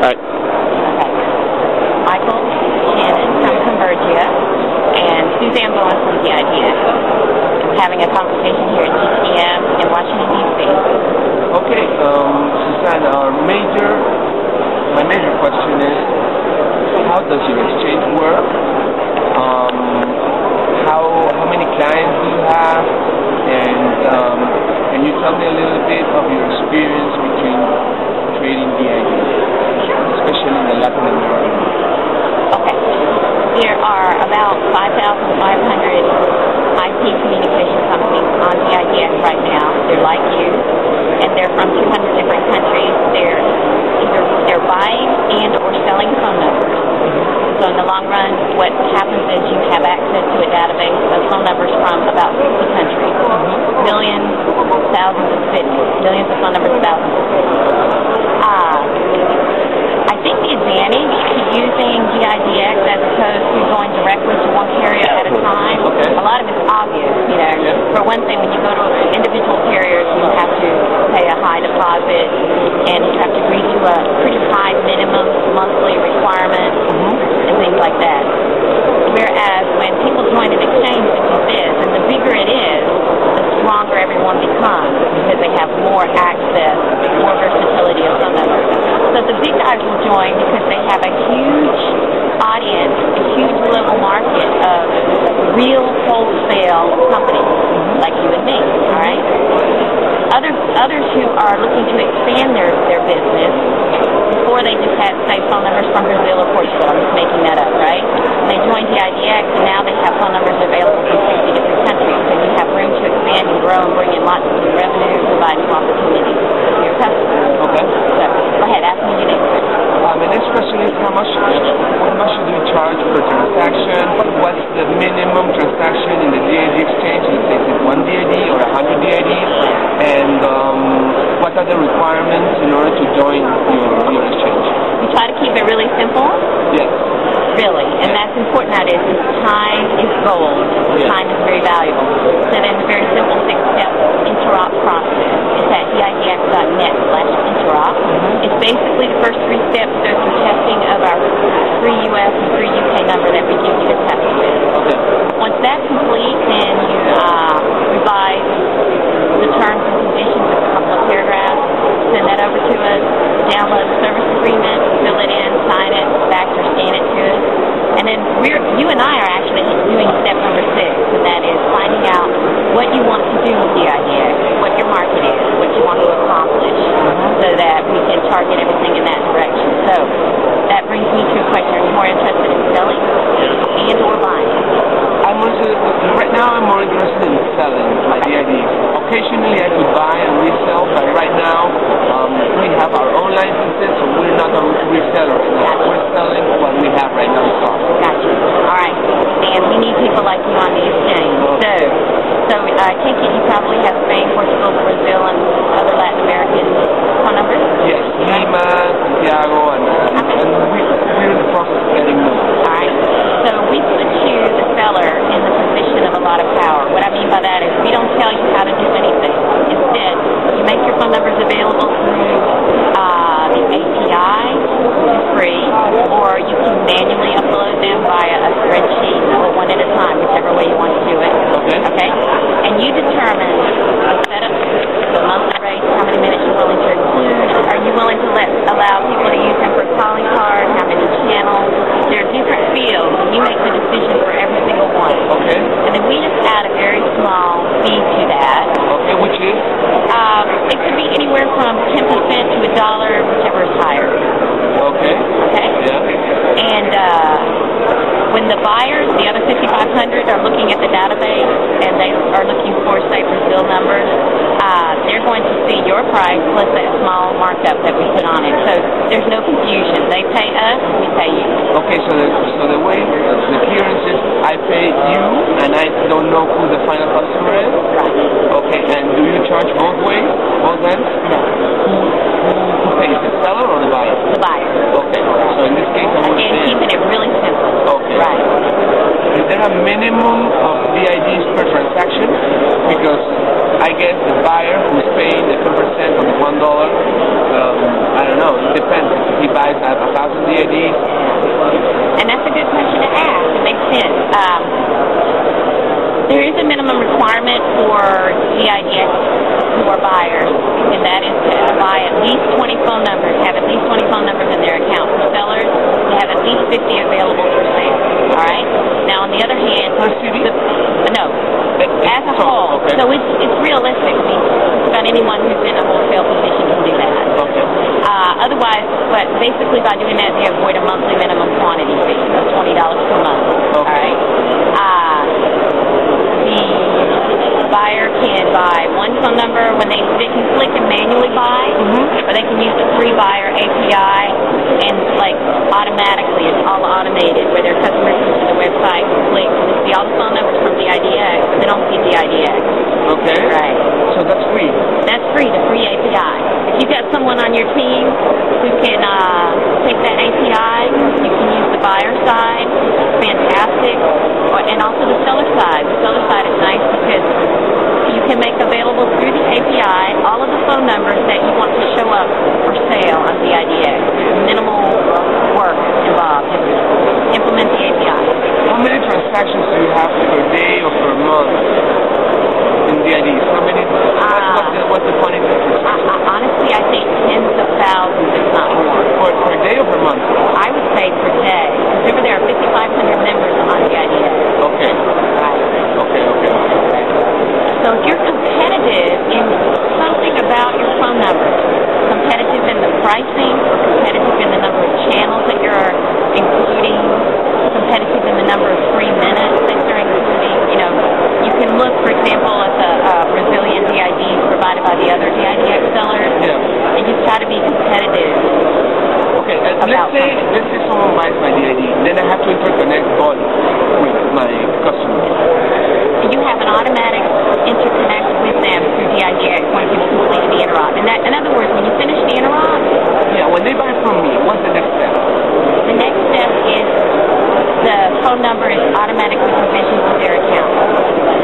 right. Okay. Michael Shannon from Convergia and Suzanne Bowen from DIDX. Having a conversation here at GTM in Washington, D.C. Okay, Suzanne, my major question is, how does your exchange work? How many clients do you have? And can you tell me a little bit of your experience between trading DIDs, especially in the Latin America? Okay. There are about 5,500 IP communication companies on DIDX right now. They're like you, and they're from 200 different countries. They're buying and or selling phone numbers. So in the long run, what happens is you have access to a database of phone numbers from about 50 countries. Millions, thousands of cities. Millions of phone numbers, thousands of cities. I think the advantage to using DIDX as opposed to going directly to one carrier at a time, a lot of it's obvious, you know. For one thing, when you go to individual carriers, you have to pay a high deposit and you have to agree to a pretty high minimum monthly requirement and things like that. Whereas when people join an exchange such as this, and the bigger it is, the stronger everyone becomes because they have more access, more versatility of phone numbers. So the big guys will join because they have a huge audience, a huge global market of real wholesale companies like you and me, all right? Others who are looking to expand their business, before they just had, say, phone numbers from Brazil or Portugal, I'm just making that up, right? And they joined DIDX, and now they have phone numbers available from 60 different countries, so you have room to expand and grow and bring in lots of new revenue, provide new opportunities for your customers. Okay. So, go ahead, ask me your next question. My next question is how much do you charge per transaction? What's the minimum transaction in the DID exchange? Let's say, is it 1 DID or 100 DIDs? And what are the requirements in order to join your exchange? We try to keep it really simple. Yes. Really, and that's important nowadays because time is gold. Time is very valuable. So then the very simple 6-step interop process is at DIDX.net/interop. It's basically the first 3 steps go through testing of our free US and free UK number that we give you to test with. Okay. Once that's complete, then you revise the terms and conditions of a couple of paragraphs, send that over to us, download the service agreement, fill it in, sign it, fax or scan it to us. And then you and I are actually doing step number 6, and that is finding out what you want to do with DIDX, what your market is, what you want to accomplish, so that we can target everything in that direction. So that brings me to a question. Are you more interested in selling and or buying? Right now I'm more interested in selling my DIDs. Occasionally I could buy and resell, but right now we have our own licenses, so we're not a reseller right now. Gotcha. We're selling what we have right now in stock. Gotcha. All right. And we need people like you on the exchange. So I take it you probably have Spain, Portugal, Brazil, and other Latin American phone numbers? Yes, Lima, Santiago, and we're in the process of getting them. All right. So we put you, the seller, in the position of a lot of power. What I mean by that is we don't tell you how to do anything. Instead, you make your phone numbers available through the API, which is free, or you can manually upload them via a spreadsheet or one at a time, whichever way you want to do it. Okay? And you determine the setup, the monthly rate, how many minutes you're willing to include. Are you willing to allow people to use them for calling cards? How many channels? There are different fields, and you make the decision for every single one. Okay. And then we just add a very small fee to that. Okay, which is? It could be anywhere from 10% to $1, whichever is higher. Okay. Okay? Yeah. And when the buyers, the other 5,500, are looking at the database and they are looking for, say, Brazil numbers, they're going to see your price plus that small markup that we put on it. So there's no confusion. They pay us, we pay you. Okay, so the way the clearance is, I pay you and I don't know who the final customer is? Right. Okay, and do you charge both ways, both ends? No. Who pays, the seller or the buyer? The buyer. Okay, so in this case I would say... Again, keeping it really simple. Okay. Right. Is there a minimum of DIDs per transaction? Because I guess the buyer who's paying the 10% on the $1, I don't know, it depends. If he buys guys have 1,000 DIDs? And that's a good question to ask. It makes sense. There is a minimum requirement for DIDX who are buyers, and that is to buy at least 20 phone numbers, have at least 20 phone numbers in their account. For sellers, they have at least 50 available for sale. All right? Now, on the other hand, no, as a whole. Okay. So it's realistic. I mean, about anyone who's in a wholesale position can do that. Okay. Otherwise, but basically by doing that, they avoid a monthly minimum quantity fee of $20 per month. Okay. All right? The buyer can buy one phone number when they can click and manually buy, or they can use the free buyer API and like automatically, it's all automated, where their customers come to the website and click and they see all the phone numbers from DIDX, but they don't see DIDX. Okay. Right. So that's free? That's free, the free API. If you've got someone on your team who can take that API, you can use the buyer side, fantastic, and also the seller side. The seller side is nice because you can make available through the API all of the phone numbers that you want to show up for sale on DIDX. There's minimal work involved. Just implement the API. How many transactions do you have per day or per month in DIDs? How many? What's the funny difference? Honestly, I think tens of thousands, if not more. Per day or per month? I would say per day. Remember, there are 5,500 members on DIDX. Okay. Right. Okay. So if you're competitive in something about your phone number, competitive in the pricing, or competitive in the number of channels that you're including, competitive in the number of free minutes that you're including, you can look, for example, at the Brazilian DIDs provided by the other DIDX sellers, and you've got to be competitive. Okay, let's say someone buys my DID, then I have to interconnect all with my customer. You have an automatic interconnect with them through DIDX once you've completed the interop. And in other words, when you finish the interop, when they buy from me, what's the next step? The next step is the phone number is automatically provisioned to their account.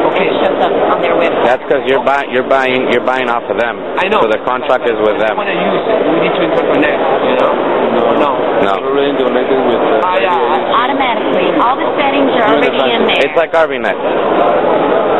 Okay. It shows up on their website. That's because you're buying off of them. I know. So the contract is with them. I want to use it. We need to interconnect, No. We're already connected with automatically. All the settings are already in there. It's like RVNet.